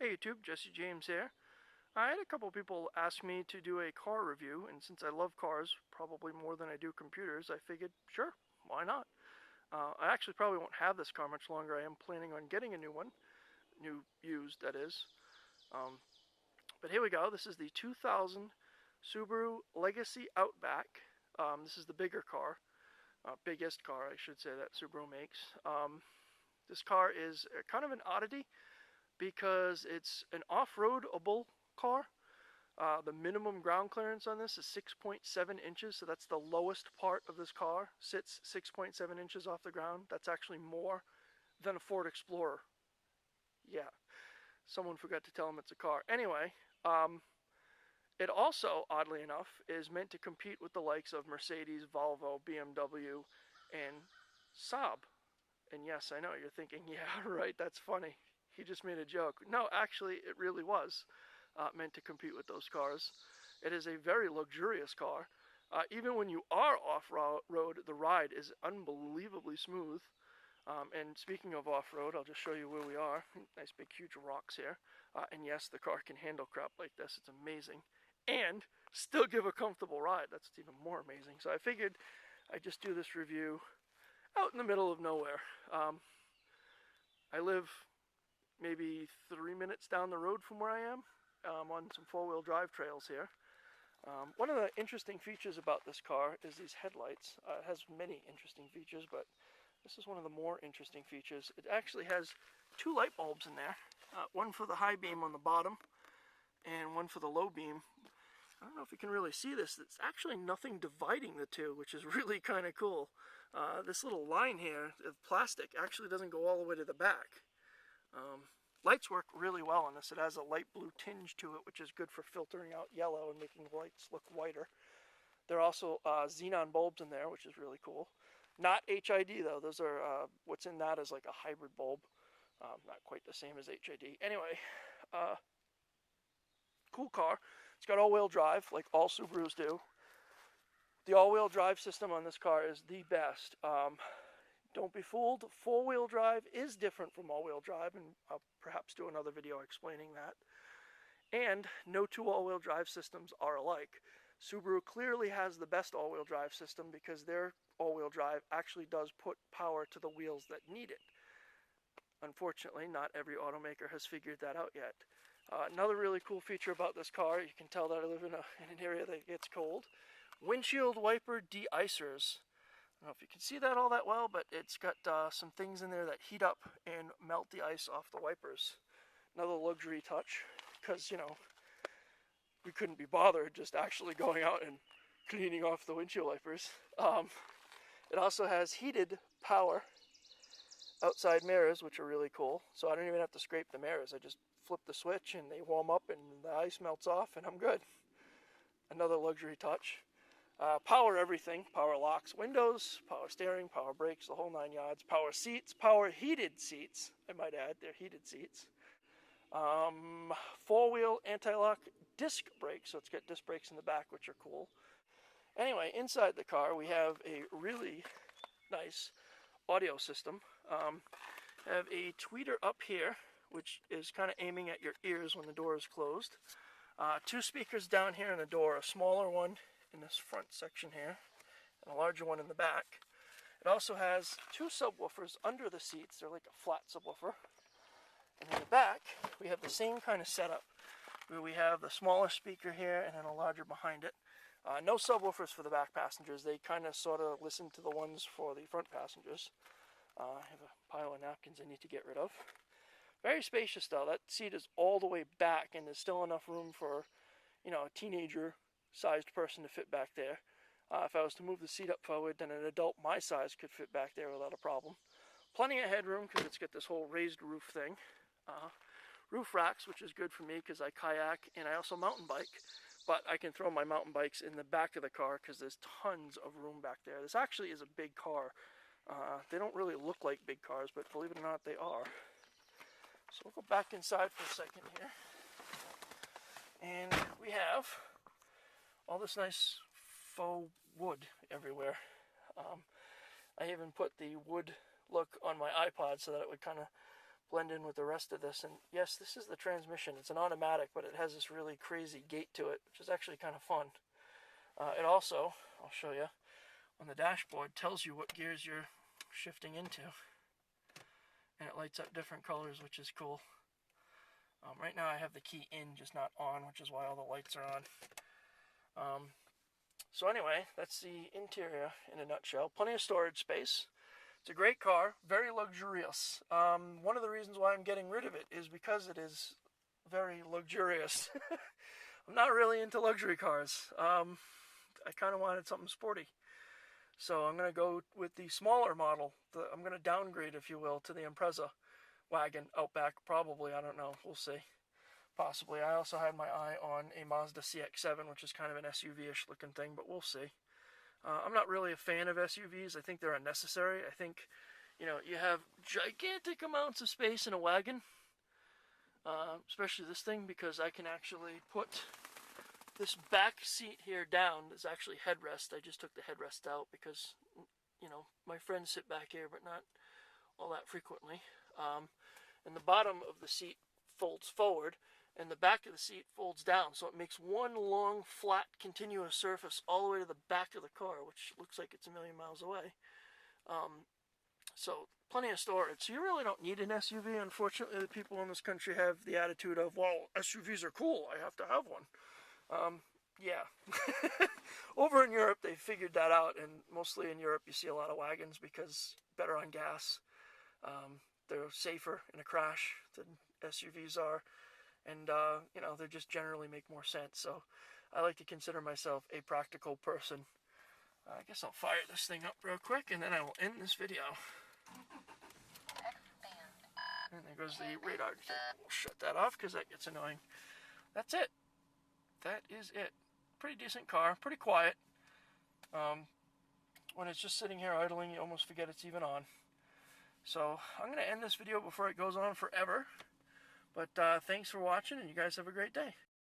Hey YouTube, Jesse James here. I had a couple people ask me to do a car review, and since I love cars probably more than I do computers, I figured, sure, why not? I actually probably won't have this car much longer. I am planning on getting a new one, new used that is. But here we go. This is the 2000 Subaru Legacy Outback. This is the bigger car, biggest car I should say that Subaru makes. This car is kind of an oddity, because it's an off-roadable car. The minimum ground clearance on this is 6.7 inches, so that's the lowest part of this car. Sits 6.7 inches off the ground. That's actually more than a Ford Explorer. Yeah, someone forgot to tell them it's a car. Anyway, it also, oddly enough, is meant to compete with the likes of Mercedes, Volvo, BMW, and Saab. And yes, I know, you're thinking, yeah, right, that's funny. He just made a joke. No, actually, it really was meant to compete with those cars. It is a very luxurious car. Even when you are off-road, the ride is unbelievably smooth. And speaking of off-road, I'll just show you where we are. Nice big huge rocks here. And yes, the car can handle crap like this. It's amazing. And still give a comfortable ride. That's even more amazing. So I figured I'd just do this review out in the middle of nowhere. I live maybe 3 minutes down the road from where I am, on some four-wheel drive trails here. One of the interesting features about this car is these headlights. It has many interesting features, but this is one of the more interesting features. It actually has two light bulbs in there, one for the high beam on the bottom and one for the low beam. I don't know if you can really see this. It's actually nothing dividing the two, which is really kind of cool. This little line here of plastic actually doesn't go all the way to the back. Lights work really well on this. It has a light blue tinge to it, which is good for filtering out yellow and making the lights look whiter. There are also xenon bulbs in there, which is really cool. Not HID though. Those are what's in that is like a hybrid bulb. Not quite the same as HID. Anyway, cool car. It's got all-wheel drive, like all Subarus do. The all-wheel drive system on this car is the best. Don't be fooled. Four-wheel drive is different from all-wheel drive, and I'll perhaps do another video explaining that. And no two all-wheel drive systems are alike. Subaru clearly has the best all-wheel drive system because their all-wheel drive actually does put power to the wheels that need it. Unfortunately, not every automaker has figured that out yet. Another really cool feature about this car, you can tell that I live in an area that gets cold. Windshield wiper de-icers. I don't know if you can see that all that well, but it's got some things in there that heat up and melt the ice off the wipers. Another luxury touch, because, you know, we couldn't be bothered just actually going out and cleaning off the windshield wipers. It also has heated power outside mirrors, which are really cool. So I don't even have to scrape the mirrors. I just flip the switch and they warm up and the ice melts off and I'm good. Another luxury touch. Power everything, power locks, windows, power steering, power brakes, the whole 9 yards, power seats, power heated seats, I might add, they're heated seats. Four-wheel anti-lock disc brakes, so it's got disc brakes in the back, which are cool. Anyway, inside the car we have a really nice audio system. Have a tweeter up here, which is kind of aiming at your ears when the door is closed. Two speakers down here in the door, a smaller one in this front section here, and a larger one in the back. It also has two subwoofers under the seats. They're like a flat subwoofer. And in the back, we have the same kind of setup, where we have the smaller speaker here and then a larger behind it. No subwoofers for the back passengers. They kind of sort of listen to the ones for the front passengers. I have a pile of napkins I need to get rid of. Very spacious though. That seat is all the way back and there's still enough room for, you know, a teenager-sized person to fit back there. If I was to move the seat up forward, then an adult my size could fit back there without a problem. Plenty of headroom because it's got this whole raised roof thing. Roof racks, which is good for me because I kayak and I also mountain bike. But I can throw my mountain bikes in the back of the car because there's tons of room back there. This actually is a big car. They don't really look like big cars, but believe it or not, they are. So we'll go back inside for a second here. And we have all this nice faux wood everywhere. I even put the wood look on my iPod so that it would kind of blend in with the rest of this. And yes, this is the transmission. It's an automatic, but it has this really crazy gate to it, which is actually kind of fun. It also, I'll show you, on the dashboard tells you what gears you're shifting into. And it lights up different colors, which is cool. Right now I have the key in, just not on, which is why all the lights are on. So anyway, that's the interior in a nutshell. Plenty of storage space. It's a great car, very luxurious. One of the reasons why I'm getting rid of it is because it is very luxurious. I'm not really into luxury cars. I kind of wanted something sporty. So I'm going to go with the smaller model. I'm going to downgrade, if you will, to the Impreza wagon, Outback, probably. I don't know. We'll see. Possibly. I also had my eye on a Mazda CX-7, which is kind of an SUV-ish looking thing, but we'll see. I'm not really a fan of SUVs. I think they're unnecessary. I think, you know, you have gigantic amounts of space in a wagon, especially this thing, because I can actually put this back seat here down. There's actually headrest. I just took the headrest out because, you know, my friends sit back here, but not all that frequently. And the bottom of the seat folds forward, and the back of the seat folds down, so it makes one long, flat, continuous surface all the way to the back of the car, which looks like it's a million miles away. So plenty of storage. So you really don't need an SUV. Unfortunately, the people in this country have the attitude of, well, SUVs are cool, I have to have one. Yeah. Over in Europe, they figured that out, and mostly in Europe, you see a lot of wagons because better on gas. They're safer in a crash than SUVs are, and, you know, they just generally make more sense. So I like to consider myself a practical person. I guess I'll fire this thing up real quick, and then I will end this video. And there goes the radar. We'll shut that off because that gets annoying. That's it. That is it. Pretty decent car, pretty quiet. When it's just sitting here idling, you almost forget it's even on. So I'm going to end this video before it goes on forever. But thanks for watching, and you guys have a great day.